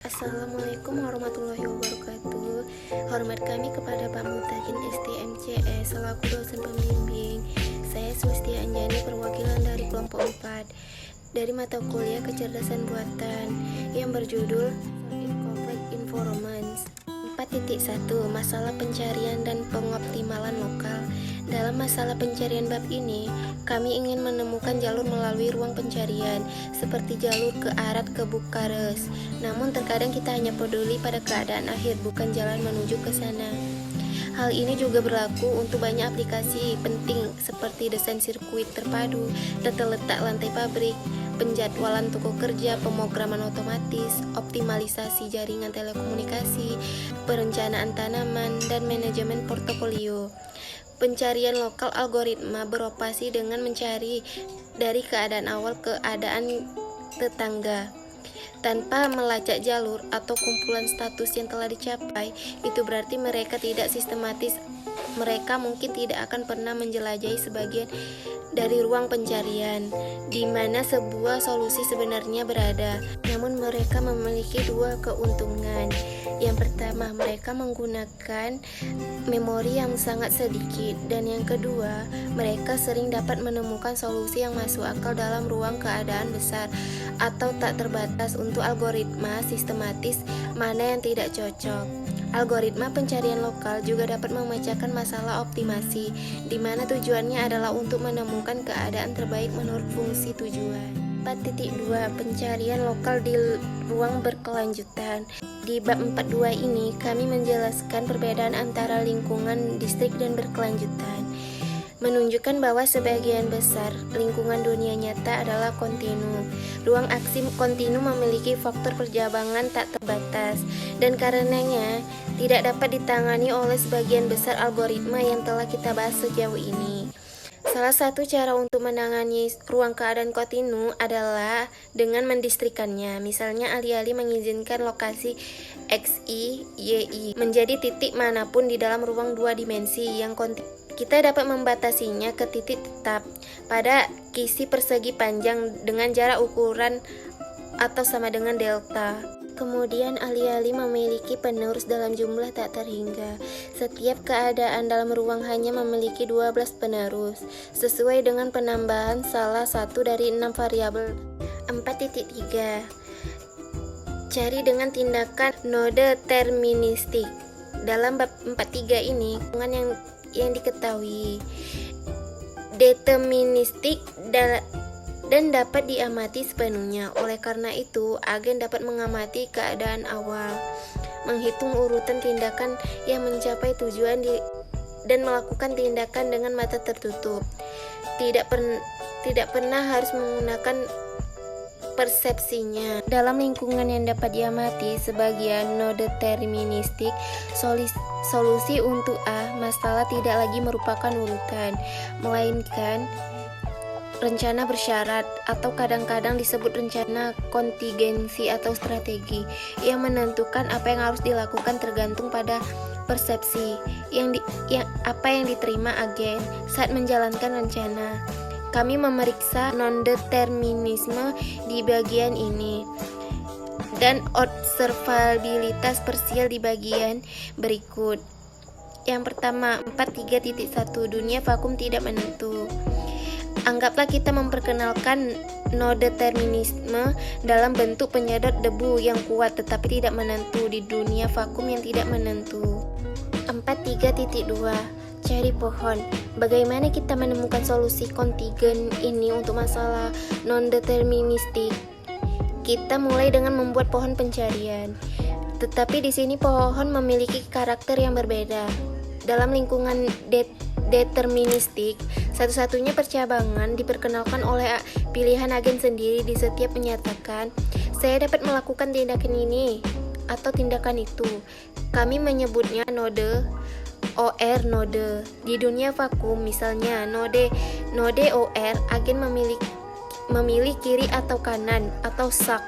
Assalamualaikum warahmatullahi wabarakatuh. Hormat kami kepada Pak Mutakin STMCS selaku dosen pembimbing. Saya Sulisti Anjani, perwakilan dari kelompok 4 dari mata kuliah kecerdasan buatan yang berjudul Complex Informants. 4.1 Masalah pencarian dan pengoptimalan lokal. Dalam masalah pencarian bab ini, kami ingin menemukan jalur melalui ruang pencarian, seperti jalur ke Arad ke Bukares. Namun terkadang kita hanya peduli pada keadaan akhir, bukan jalan menuju ke sana. Hal ini juga berlaku untuk banyak aplikasi penting seperti desain sirkuit terpadu, tata letak lantai pabrik, penjadwalan toko kerja, pemrograman otomatis, optimalisasi jaringan telekomunikasi, perencanaan tanaman, dan manajemen portofolio. Pencarian lokal algoritma beroperasi dengan mencari dari keadaan awal ke keadaan tetangga. Tanpa melacak jalur atau kumpulan status yang telah dicapai, itu berarti mereka tidak sistematis. Mereka mungkin tidak akan pernah menjelajahi sebagian dari ruang pencarian, di mana sebuah solusi sebenarnya berada. Namun mereka memiliki dua keuntungan. Yang pertama, mereka menggunakan memori yang sangat sedikit, dan yang kedua, mereka sering dapat menemukan solusi yang masuk akal dalam ruang keadaan besar atau tak terbatas. Untuk algoritma sistematis, mana yang tidak cocok. Algoritma pencarian lokal juga dapat memecahkan masalah optimasi, di mana tujuannya adalah untuk menemukan keadaan terbaik menurut fungsi tujuan. 4.2 Pencarian lokal di ruang berkelanjutan. Di bab 4.2 ini, kami menjelaskan perbedaan antara lingkungan, distrik, dan berkelanjutan, menunjukkan bahwa sebagian besar lingkungan dunia nyata adalah kontinu. Ruang aksi kontinu memiliki faktor perjabangan tak terbatas, dan karenanya tidak dapat ditangani oleh sebagian besar algoritma yang telah kita bahas sejauh ini. Salah satu cara untuk menangani ruang keadaan kontinu adalah dengan mendistrikannya. Misalnya, alih-alih mengizinkan lokasi XI, YI menjadi titik manapun di dalam ruang dua dimensi yang kontinu, kita dapat membatasinya ke titik tetap pada kisi persegi panjang dengan jarak ukuran atau sama dengan delta. Kemudian alih-alih memiliki penerus dalam jumlah tak terhingga, setiap keadaan dalam ruang hanya memiliki 12 penerus, sesuai dengan penambahan salah satu dari 6 variabel. 4.3 Cari dengan tindakan node deterministik. Dalam bab 4.3 ini, hubungan yang diketahui deterministik dan dapat diamati sepenuhnya. Oleh karena itu, agen dapat mengamati keadaan awal, menghitung urutan tindakan yang mencapai tujuan dan melakukan tindakan dengan mata tertutup. Tidak pernah harus menggunakan persepsinya. Dalam lingkungan yang dapat diamati sebagian node deterministik, solusi untuk A masalah tidak lagi merupakan urutan, melainkan rencana bersyarat, atau kadang-kadang disebut rencana kontingensi atau strategi, yang menentukan apa yang harus dilakukan tergantung pada persepsi apa yang diterima agen saat menjalankan rencana. Kami memeriksa non-determinisme di bagian ini dan observabilitas parsial di bagian berikut. Yang pertama, 4.3.1 Dunia vakum tidak menentu. Anggaplah kita memperkenalkan node determinisme dalam bentuk penyedot debu yang kuat tetapi tidak menentu di dunia vakum yang tidak menentu. 4.3.2 Cari pohon. Bagaimana kita menemukan solusi kontingen ini untuk masalah non-deterministik? Kita mulai dengan membuat pohon pencarian. Tetapi di sini pohon memiliki karakter yang berbeda. Dalam lingkungan deterministik, satu-satunya percabangan diperkenalkan oleh pilihan agen sendiri. Di setiap menyatakan, saya dapat melakukan tindakan ini atau tindakan itu. Kami menyebutnya node OR node. Di dunia vakum, misalnya node OR, agen memilih kiri atau kanan atau sak.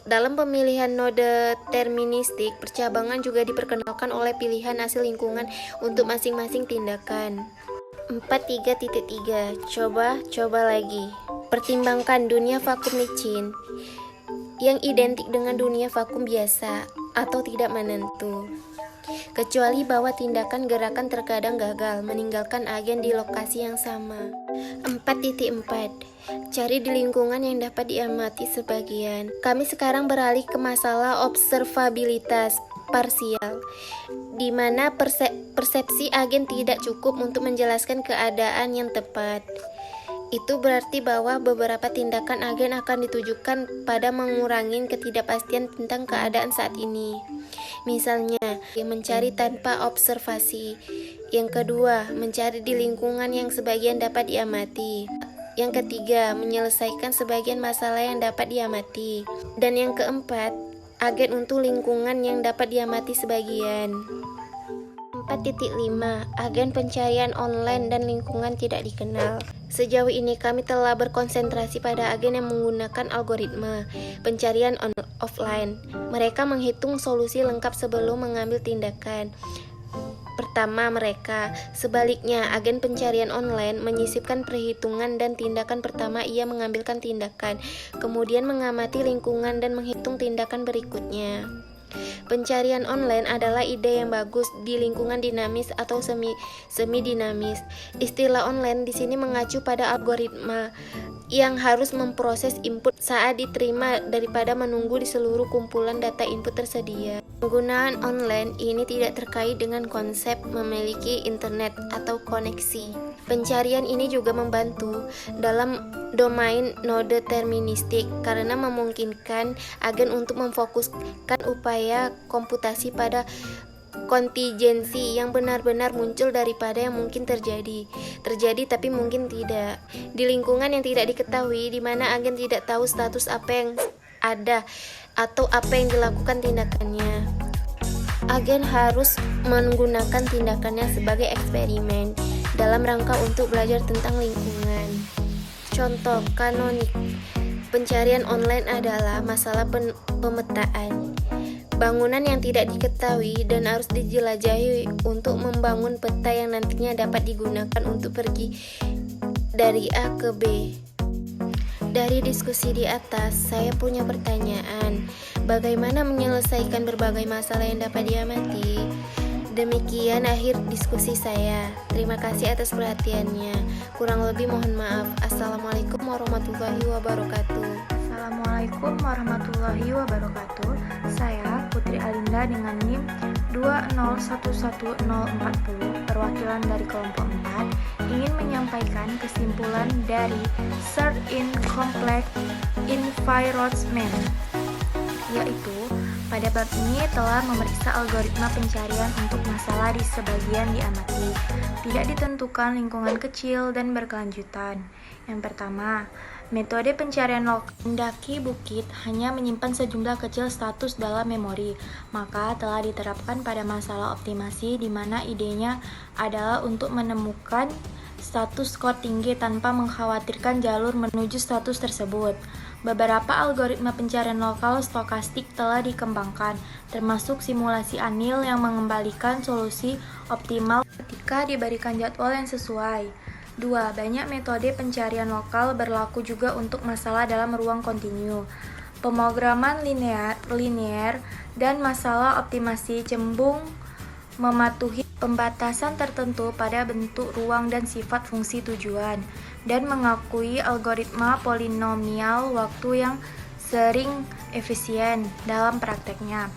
Dalam pemilihan node deterministik, percabangan juga diperkenalkan oleh pilihan hasil lingkungan untuk masing-masing tindakan. 4.3.3 Coba lagi. Pertimbangkan dunia vakum licin. yang identik dengan dunia vakum biasa atau tidak menentu. Kecuali bahwa tindakan gerakan terkadang gagal meninggalkan agen di lokasi yang sama. 4.4 Cari di lingkungan yang dapat diamati sebagian. Kami sekarang beralih ke masalah observabilitas parsial, di mana persepsi agen tidak cukup untuk menjelaskan keadaan yang tepat. Itu berarti bahwa beberapa tindakan agen akan ditujukan pada mengurangi ketidakpastian tentang keadaan saat ini. Misalnya, mencari tanpa observasi. Yang kedua, mencari di lingkungan yang sebagian dapat diamati. Yang ketiga, menyelesaikan sebagian masalah yang dapat diamati. Dan yang keempat, agen untuk lingkungan yang dapat diamati sebagian. 4.5 Agen pencarian online dan lingkungan tidak dikenal. Sejauh ini kami telah berkonsentrasi pada agen yang menggunakan algoritma pencarian offline. Mereka menghitung solusi lengkap sebelum mengambil tindakan pertama mereka. Sebaliknya, agen pencarian online menyisipkan perhitungan dan tindakan pertama ia mengambilkan tindakan, kemudian mengamati lingkungan dan menghitung tindakan berikutnya. Pencarian online adalah ide yang bagus di lingkungan dinamis atau semi-dinamis. Istilah online di sini mengacu pada algoritma yang harus memproses input saat diterima daripada menunggu di seluruh kumpulan data input tersedia. Penggunaan online ini tidak terkait dengan konsep memiliki internet atau koneksi. Pencarian ini juga membantu dalam domain non-deterministik karena memungkinkan agen untuk memfokuskan upaya komputasi pada kontingensi yang benar-benar muncul daripada yang mungkin terjadi tapi mungkin tidak di lingkungan yang tidak diketahui, di mana agen tidak tahu status apa yang ada atau apa yang dilakukan tindakannya. Agen harus menggunakan tindakannya sebagai eksperimen dalam rangka untuk belajar tentang lingkungan. Contoh kanonik pencarian online adalah masalah pemetaan. Bangunan yang tidak diketahui dan harus dijelajahi untuk membangun peta yang nantinya dapat digunakan untuk pergi dari A ke B. Dari diskusi di atas, saya punya pertanyaan. Bagaimana menyelesaikan berbagai masalah yang dapat diamati? Demikian akhir diskusi saya. Terima kasih atas perhatiannya. Kurang lebih mohon maaf. Assalamualaikum warahmatullahi wabarakatuh. Assalamualaikum warahmatullahi wabarakatuh. Saya Putri Alinda dengan NIM 2011040, perwakilan dari kelompok 4, ingin menyampaikan kesimpulan dari Search in Complex Environment, yaitu pada bab ini telah memeriksa algoritma pencarian untuk masalah di sebagian diamati, tidak ditentukan lingkungan kecil dan berkelanjutan. Yang pertama, metode pencarian lokal. Mendaki bukit hanya menyimpan sejumlah kecil status dalam memori, maka telah diterapkan pada masalah optimasi di mana idenya adalah untuk menemukan status skor tinggi tanpa mengkhawatirkan jalur menuju status tersebut. Beberapa algoritma pencarian lokal stokastik telah dikembangkan, termasuk simulasi anil yang mengembalikan solusi optimal ketika diberikan jadwal yang sesuai. 2. Banyak metode pencarian lokal berlaku juga untuk masalah dalam ruang kontinu. Pemrograman linear dan masalah optimasi cembung mematuhi pembatasan tertentu pada bentuk ruang dan sifat fungsi tujuan, dan mengakui algoritma polinomial waktu yang sering efisien dalam prakteknya.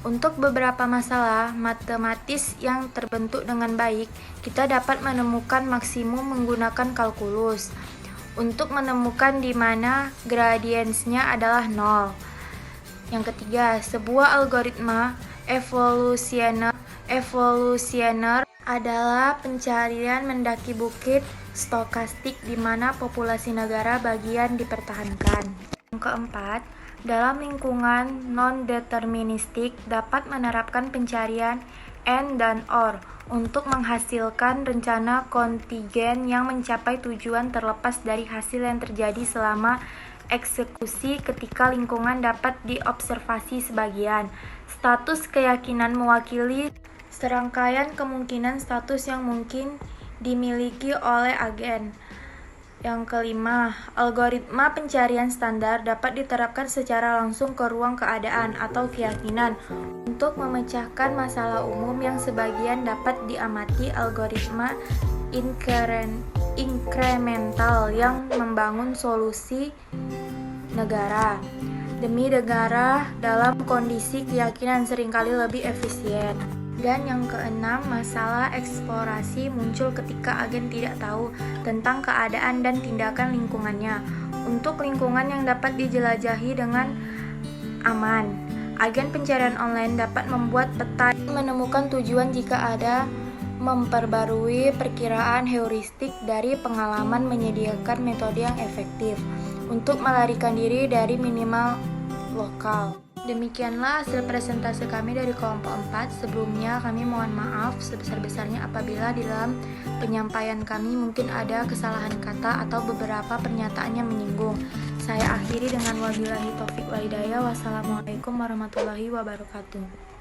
Untuk beberapa masalah matematis yang terbentuk dengan baik, kita dapat menemukan maksimum menggunakan kalkulus untuk menemukan di mana gradiensnya adalah 0. Yang ketiga, sebuah algoritma evolusioner adalah pencarian mendaki bukit stokastik di mana populasi negara bagian dipertahankan. Yang keempat, dalam lingkungan non-deterministik dapat menerapkan pencarian AND dan OR untuk menghasilkan rencana kontingen yang mencapai tujuan terlepas dari hasil yang terjadi selama eksekusi ketika lingkungan dapat diobservasi sebagian. Status keyakinan mewakili serangkaian kemungkinan status yang mungkin dimiliki oleh agen. Yang kelima, algoritma pencarian standar dapat diterapkan secara langsung ke ruang keadaan atau keyakinan untuk memecahkan masalah umum yang sebagian dapat diamati algoritma inkremental yang membangun solusi negara demi negara dalam kondisi keyakinan seringkali lebih efisien. Dan yang keenam, masalah eksplorasi muncul ketika agen tidak tahu tentang keadaan dan tindakan lingkungannya. Untuk lingkungan yang dapat dijelajahi dengan aman, agen pencarian online dapat membuat peta menemukan tujuan jika ada memperbarui perkiraan heuristik dari pengalaman menyediakan metode yang efektif untuk melarikan diri dari minimal lokal. Demikianlah hasil presentasi kami dari kelompok 4. Sebelumnya kami mohon maaf sebesar-besarnya apabila di dalam penyampaian kami mungkin ada kesalahan kata atau beberapa pernyataan yang menyinggung. Saya akhiri dengan wabillahi taufik wal hidayah. Wassalamualaikum warahmatullahi wabarakatuh.